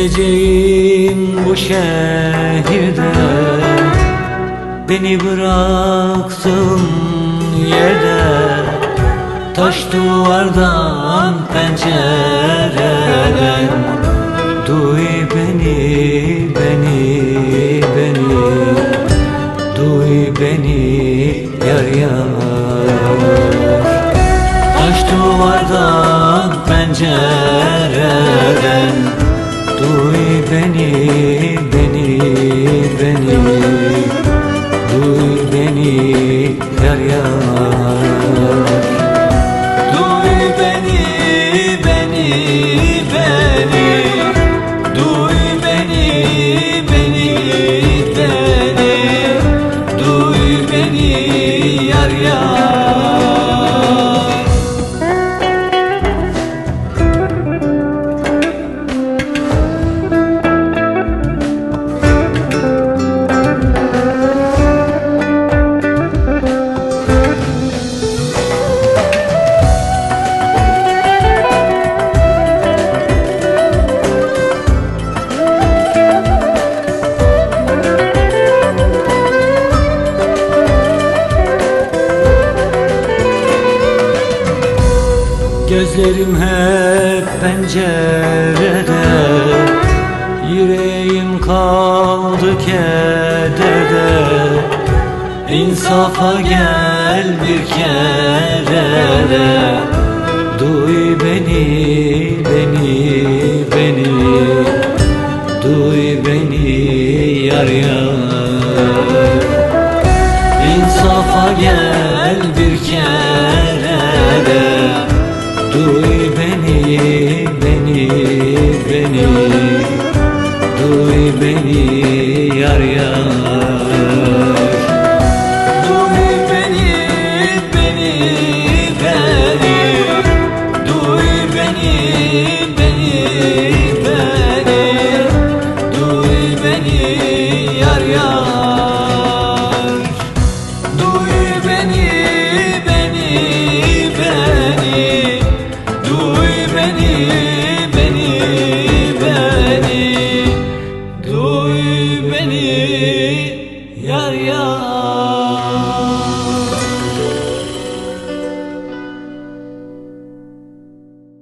Gideceğim bu şehirde, beni bıraktın yerde. Taş duvardan pencereden, duy beni, beni, beni, duy beni yar yar. Taş duvardan pencereden, duy beni, beni, beni, duy beni yar yar. Duy beni, beni, beni, duy beni, beni, beni, duy beni yar yar. Gözlerim hep pencerede, yüreğim kaldı kederde. İnsafa gel bir kere de, duy beni, beni, beni, duy beni yar yar. İnsafa gel bir kere de, duy beni, beni, beni, duy beni yar yar. Duy beni, beni, beni, duy beni, beni, beni, duy beni yar yar. Duy beni, beni, beni, duy beni, beni, beni, duy beni yar yar.